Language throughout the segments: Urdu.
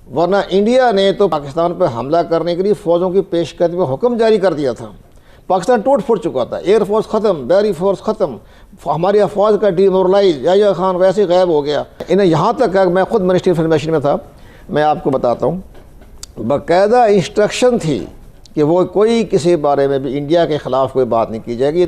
ورنہ انڈیا نے تو پاکستان پہ حملہ کرنے کے لیے فوجوں کی پیش قدمی میں حکم جاری کر دیا تھا۔ پاکستان ٹوٹ پھوٹ چکا تھا، ایئر فورس ختم، بحری فورس ختم، ہماری افواج کا ڈی مورلائز، یحییٰ خان ویسے ہی غائب ہو گیا۔ انہیں یہاں تک کہ میں خود منسٹری انفارمیشن میں تھا، میں آپ کو بتاتا ہوں، باقاعدہ انسٹرکشن تھی کہ وہ کوئی کسی بارے میں بھی انڈیا کے خلاف کوئی بات نہیں کی جائے گی۔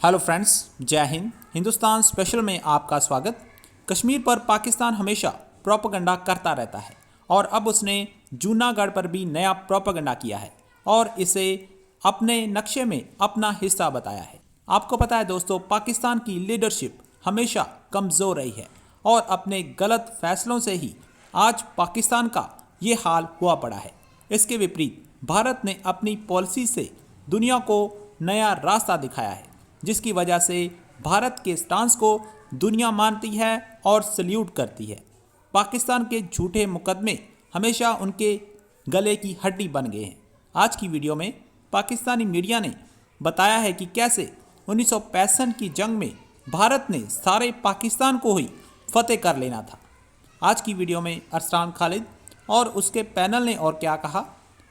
ہیلو فرینڈز، جے ہند۔ ہندوستان اسپیشل میں آپ کا سواگت۔ کشمیر پر پاکستان ہمیشہ پروپیگنڈا کرتا رہتا ہے اور اب اس نے جوناگڑھ پر بھی نیا پروپیگنڈا کیا ہے اور اسے اپنے نقشے میں اپنا حصہ بتایا ہے۔ آپ کو پتہ ہے دوستو، پاکستان کی لیڈرشپ ہمیشہ کمزور رہی ہے اور اپنے غلط فیصلوں سے ہی آج پاکستان کا یہ حال ہوا پڑا ہے۔ اس کے وپریت بھارت نے اپنی پالیسی سے دنیا کو نیا راستہ دکھایا ہے، جس کی وجہ سے بھارت کے سٹانس کو دنیا مانتی ہے اور سلیوٹ کرتی ہے۔ پاکستان کے جھوٹے مقدمے ہمیشہ ان کے گلے کی ہڈی بن گئے ہیں۔ آج کی ویڈیو میں پاکستانی میڈیا نے بتایا ہے کہ کیسے 1965 کی جنگ میں بھارت نے سارے پاکستان کو ہی فتح کر لینا تھا۔ آج کی ویڈیو میں ارسلان خالد اور اس کے پینل نے اور کیا کہا،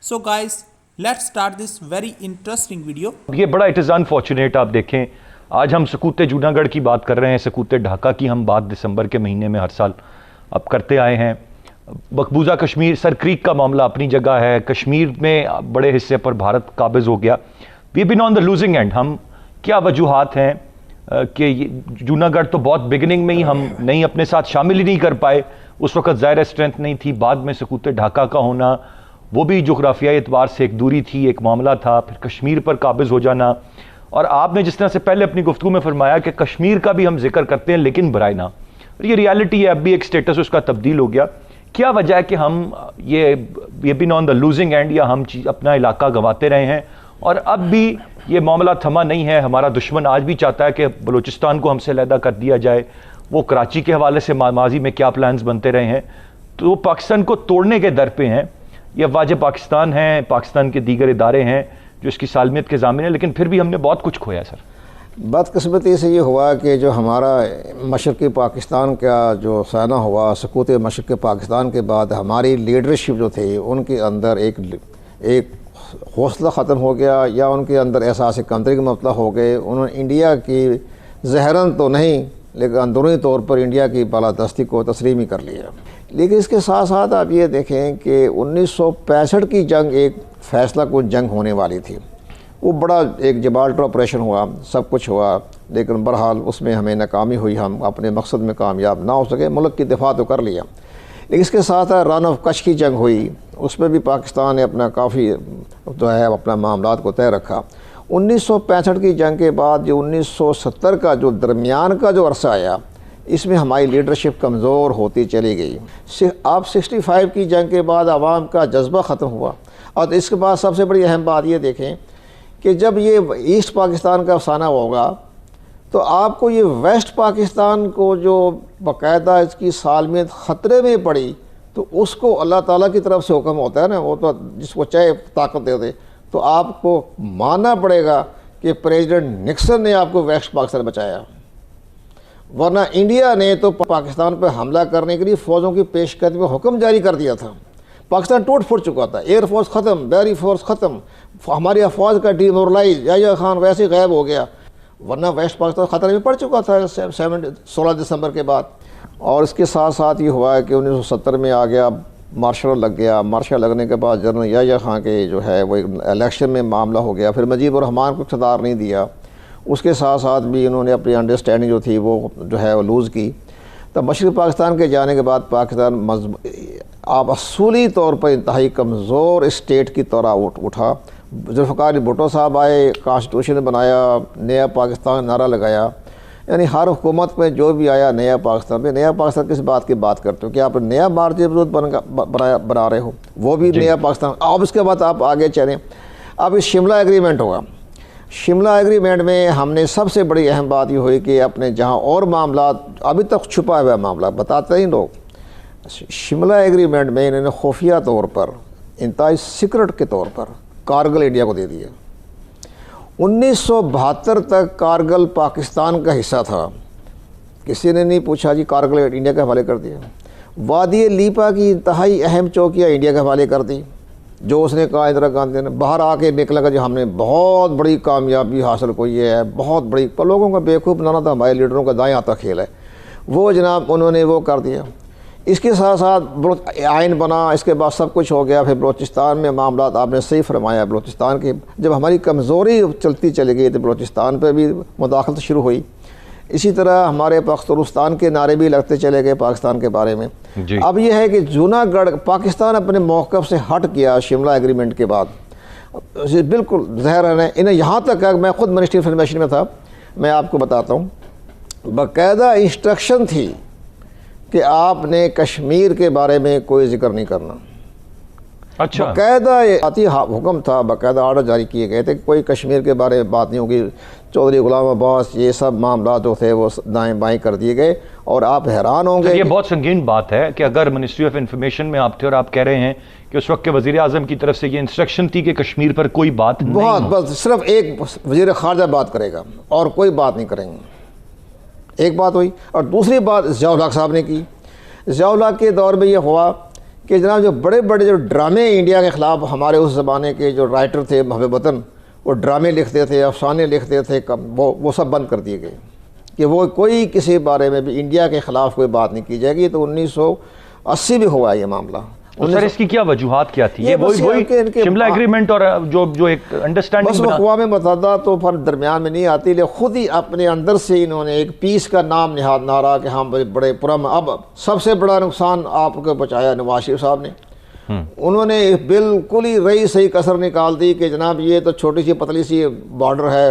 so guys let's start this very interesting video. یہ بڑا اٹ از انفارچونیٹ، آپ دیکھیں آج ہم سکوت جوناگڑھ کی بات کر رہے ہیں، سکوت ڈھاکہ کی ہم بات دسمبر کے مہینے میں ہر سال اب کرتے آئے ہیں۔ مقبوضہ کشمیر سر کریک کا معاملہ اپنی جگہ ہے، کشمیر میں بڑے حصے پر بھارت قابض ہو گیا۔ وی بین آن دا لوزنگ اینڈ۔ ہم کیا وجوہات ہیں کہ جوناگڑھ تو بہت بگننگ میں ہی ہم نہیں اپنے ساتھ شامل ہی نہیں کر پائے، اس وقت ظاہر اسٹرینتھ نہیں تھی، بعد میں سکوت ڈھاکہ کا ہونا، وہ بھی جغرافیائی اعتبار سے ایک دوری تھی، ایک معاملہ تھا، پھر کشمیر پر قابض ہو جانا۔ اور آپ نے جس طرح سے پہلے اپنی گفتگو میں فرمایا کہ کشمیر کا بھی ہم ذکر کرتے ہیں لیکن برائے نہ، یہ ریالٹی ہے، اب بھی ایک سٹیٹس اس کا تبدیل ہو گیا۔ کیا وجہ ہے کہ ہم یہ بین آن دا لوزنگ اینڈ، یا ہم اپنا علاقہ گنواتے رہے ہیں اور اب بھی یہ معاملہ تھما نہیں ہے؟ ہمارا دشمن آج بھی چاہتا ہے کہ بلوچستان کو ہم سے علیحدہ کر دیا جائے، وہ کراچی کے حوالے سے ماضی میں کیا پلانز بنتے رہے ہیں، تو وہ پاکستان کو توڑنے کے در پہ ہیں۔ یہ افواج پاکستان ہیں، پاکستان کے دیگر ادارے ہیں جو اس کی سالمیت کے ضامن ہیں، لیکن پھر بھی ہم نے بہت کچھ کھویا سر۔ بدقسمتی سے یہ ہوا کہ جو ہمارا مشرقی پاکستان کا جو سینہ ہوا، سقوط مشرقی پاکستان کے بعد ہماری لیڈرشپ جو تھی ان کے اندر ایک حوصلہ ختم ہو گیا، یا ان کے اندر احساس کمتری کا مبتلا ہو گئے۔ انہوں نے انڈیا کی ظاہراً تو نہیں لیکن اندرونی طور پر انڈیا کی بالادستی کو تسلیم ہی کر لیا۔ لیکن اس کے ساتھ ساتھ آپ یہ دیکھیں کہ 1965 کی جنگ ایک فیصلہ کن جنگ ہونے والی تھی، وہ بڑا ایک جبالٹر آپریشن ہوا، سب کچھ ہوا، لیکن بہرحال اس میں ہمیں ناکامی ہوئی، ہم اپنے مقصد میں کامیاب نہ ہو سکے۔ ملک کی دفاع تو کر لیا، لیکن اس کے ساتھ رن آف کچھ کی جنگ ہوئی، اس میں بھی پاکستان نے اپنا کافی جو ہے اپنا معاملات کو طے رکھا۔ 1965 کی جنگ کے بعد جو 1970 کا جو درمیان کا جو عرصہ آیا، اس میں ہماری لیڈرشپ کمزور ہوتی چلی گئی۔ اب 65 کی جنگ کے بعد عوام کا جذبہ ختم ہوا، اور اس کے بعد سب سے بڑی اہم بات یہ دیکھیں کہ جب یہ ایسٹ پاکستان کا افسانہ ہوگا تو آپ کو یہ ویسٹ پاکستان کو جو باقاعدہ اس کی سالمیت خطرے میں پڑی، تو اس کو اللہ تعالیٰ کی طرف سے حکم ہوتا ہے نا، وہ تو جس کو چاہے طاقت دے دے، تو آپ کو ماننا پڑے گا کہ پریزیڈنٹ نکسن نے آپ کو ویسٹ پاکستان بچایا، ورنہ انڈیا نے تو پاکستان پہ حملہ کرنے کے لیے فوجوں کی پیش قدمی میں حکم جاری کر دیا تھا۔ پاکستان ٹوٹ پھوٹ چکا تھا، ایئر فورس ختم، بحری فورس ختم، ہماری افواج کا ڈی مورلائز، یحییٰ خان ویسے ہی غائب ہو گیا، ورنہ ویسٹ پاکستان خطرے میں پڑ چکا تھا 16 دسمبر کے بعد۔ اور اس کے ساتھ ساتھ یہ ہوا ہے کہ 1970 میں آ گیا، مارشل لگ گیا، مارشل لگنے کے بعد جنرل یحییٰ خان کے جو ہے وہ الیکشن میں معاملہ ہو گیا، پھر مجیب الرحمان کو اقتدار نہیں دیا، اس کے ساتھ ساتھ بھی انہوں نے اپنی انڈرسٹینڈنگ جو تھی وہ جو ہے وہ لوز کی۔ تب مشرقی پاکستان کے جانے کے بعد پاکستان آپ اصولی طور پر انتہائی کمزور اسٹیٹ کی طرح اٹھا۔ ذوالفقار علی بھٹو صاحب آئے، کانسٹیٹیوشن بنایا، نیا پاکستان نعرہ لگایا، یعنی ہر حکومت میں جو بھی آیا نیا پاکستان پہ، نیا پاکستان کس بات کی بات کرتے ہو کہ آپ نیا بھارتی وجود بنا رہے ہو، وہ بھی نیا پاکستان۔ اب اس کے بعد آپ آگے چلیں، اب اس شملہ ایگریمنٹ ہوگا۔ شملہ ایگریمنٹ میں ہم نے سب سے بڑی اہم بات یہ ہوئی کہ اپنے جہاں اور معاملات ابھی تک چھپا ہوا معاملہ بتاتے ہیں لوگ، شملہ ایگریمنٹ میں انہوں نے خفیہ طور پر، انتہائی سیکرٹ کے طور پر کارگل انڈیا کو دے دیا۔ 1972 تک کارگل پاکستان کا حصہ تھا، کسی نے نہیں پوچھا جی، کارگل انڈیا کے حوالے کر دیا. وادی لیپا کی انتہائی اہم چوکیاں انڈیا کے حوالے کر دی. جو اس نے کہا اندرا گاندھی نے باہر آ کے دیکھ لگا جو ہم نے بہت بڑی کامیابی حاصل کی ہے، بہت بڑی، پر لوگوں کا بیوقوف بنانا تھا ہمارے لیڈروں کا دائیں ہاتھ کا کھیل ہے. وہ جناب انہوں نے وہ کر دیا. اس کے ساتھ ساتھ آئین بنا، اس کے بعد سب کچھ ہو گیا. پھر بلوچستان میں معاملات آپ نے صحیح فرمایا. بلوچستان کی جب ہماری کمزوری چلتی چلی گئی تو بلوچستان پہ بھی مداخلت شروع ہوئی. اسی طرح ہمارے پختونستان کے نعرے بھی لگتے چلے گئے پاکستان کے بارے میں. اب یہ ہے کہ جوناگڑھ پاکستان اپنے موقف سے ہٹ گیا شملہ ایگریمنٹ کے بعد. بالکل ظاہر ہے انہیں یہاں تک کہ میں خود منسٹری آف انفارمیشن میں تھا، میں آپ کو بتاتا ہوں، باقاعدہ انسٹرکشن تھی کہ آپ نے کشمیر کے بارے میں کوئی ذکر نہیں کرنا. اچھا، باقاعدہ آتی حکم تھا، باقاعدہ آرڈر جاری کیے گئے تھے کہ کوئی کشمیر کے بارے میں بات نہیں ہوگی. چودھری غلام عباس یہ سب معاملات جو تھے وہ دائیں بائیں کر دیے گئے. اور آپ حیران ہوں گے، یہ بہت سنگین بات ہے کہ اگر منسٹری آف انفارمیشن میں آپ تھے اور آپ کہہ رہے ہیں کہ اس وقت کے وزیر اعظم کی طرف سے یہ انسٹرکشن تھی کہ کشمیر پر کوئی بات نہیں، بہت بس صرف ایک وزیر خارجہ بات کرے گا اور کوئی بات نہیں کریں گے. ایک بات ہوئی. اور دوسری بات ضیاء الحق صاحب نے کی. ضیاء الحق کے دور میں یہ ہوا کہ جناب جو بڑے بڑے جو ڈرامے انڈیا کے خلاف ہمارے اس زمانے کے جو رائٹر تھے محب وطن، وہ ڈرامے لکھتے تھے، افسانے لکھتے تھے، وہ سب بند کر دیے گئے کہ وہ کوئی کسی بارے میں بھی انڈیا کے خلاف کوئی بات نہیں کی جائے گی. تو 1980 میں ہوا یہ معاملہ. سر اس کی کیا وجوہات کیا تھی؟ یہ وہی شملہ ایگریمنٹ اور جو ایک انڈرسٹینڈنگ بس اقوام متحدہ تو پھر درمیان میں نہیں آتی، لیکن خود ہی اپنے اندر سے انہوں نے ایک پیس کا نام نہاد نعرہ کہ ہم بڑے پرم. اب سب سے بڑا نقصان آپ کو بچایا نواز شریف صاحب نے. انہوں نے بالکل ہی رہی صحیح کسر نکال دی کہ جناب یہ تو چھوٹی سی پتلی سی بارڈر ہے،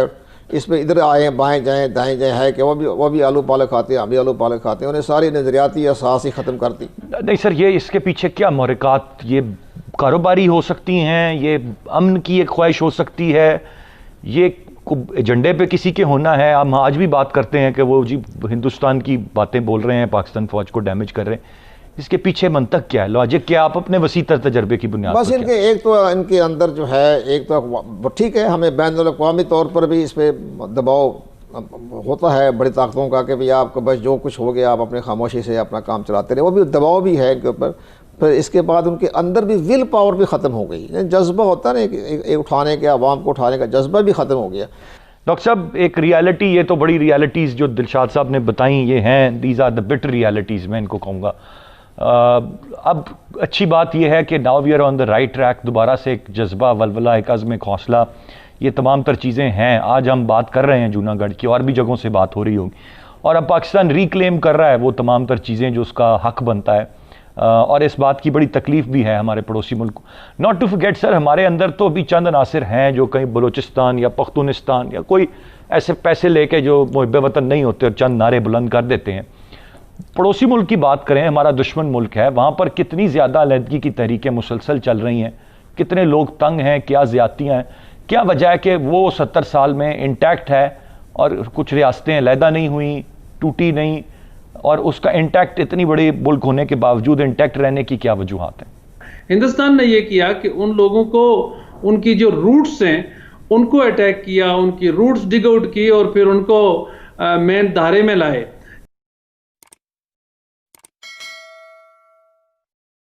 اس پہ ادھر آئیں بائیں جائیں دائیں جائیں، ہے کہ وہ بھی آلو پالک کھاتے ہیں، ہم بھی آلو پالک کھاتے ہیں. انہیں ساری نظریاتی اساس ہی ختم کر دی. نہیں سر، یہ اس کے پیچھے کیا محرکات، یہ کاروباری ہو سکتی ہیں، یہ امن کی ایک خواہش ہو سکتی ہے، یہ ایجنڈے پہ کسی کے ہونا ہے؟ ہم آج بھی بات کرتے ہیں کہ وہ جی ہندوستان کی باتیں بول رہے ہیں، پاکستان فوج کو ڈیمیج کر رہے ہیں. اس کے پیچھے منطق کیا ہے، لاجک کیا؟ آپ اپنے وسیع تر تجربے کی بنیاد بس ان کے ایک تو ان کے اندر جو ہے، ایک تو ٹھیک ہے ہمیں بین الاقوامی طور پر بھی اس پہ دباؤ ہوتا ہے بڑی طاقتوں کا کہ بھئی آپ کو بس جو کچھ ہو گیا آپ اپنے خاموشی سے اپنا کام چلاتے رہے، وہ بھی دباؤ بھی ہے ان کے اوپر. پھر اس کے بعد ان کے اندر بھی ول پاور بھی ختم ہو گئی. جذبہ ہوتا ہے نا ایک اٹھانے کے، عوام کو اٹھانے کا جذبہ بھی ختم ہو گیا. ڈاکٹر صاحب ایک ریالٹی، یہ تو بڑی ریالٹیز جو دلشاد صاحب نے بتائیں یہ ہیں، these are the bitter realities میں ان کو کہوں گا. اب اچھی بات یہ ہے کہ now we are on the right track. دوبارہ سے ایک جذبہ، ولولہ، ایک عزم، ایک حوصلہ، یہ تمام تر چیزیں ہیں. آج ہم بات کر رہے ہیں جوناگڑھ کی، اور بھی جگہوں سے بات ہو رہی ہوگی، اور اب پاکستان ریکلیم کر رہا ہے وہ تمام تر چیزیں جو اس کا حق بنتا ہے. اور اس بات کی بڑی تکلیف بھی ہے ہمارے پڑوسی ملک کو. ناٹ ٹو فرگیٹ سر، ہمارے اندر تو بھی چند عناصر ہیں جو کہیں بلوچستان یا پختونستان یا کوئی ایسے پیسے لے کے جو محب وطن نہیں ہوتے اور چند نعرے بلند کر دیتے ہیں. پڑوسی ملک کی بات کریں، ہمارا دشمن ملک ہے، وہاں پر کتنی زیادہ علیحدگی کی تحریکیں مسلسل چل رہی ہیں، کتنے لوگ تنگ ہیں، کیا زیادتیاں ہیں. کیا وجہ ہے کہ وہ 70 سال میں انٹیکٹ ہے اور کچھ ریاستیں علیحدہ نہیں ہوئیں، ٹوٹی نہیں، اور اس کا انٹیکٹ اتنی بڑی ملک ہونے کے باوجود انٹیکٹ رہنے کی کیا وجوہات ہیں؟ ہندوستان نے یہ کیا کہ ان لوگوں کو ان کی جو روٹس ہیں ان کو اٹیک کیا، ان کی روٹس ڈگ آؤٹ کی اور پھر ان کو مین دھارے میں لائے.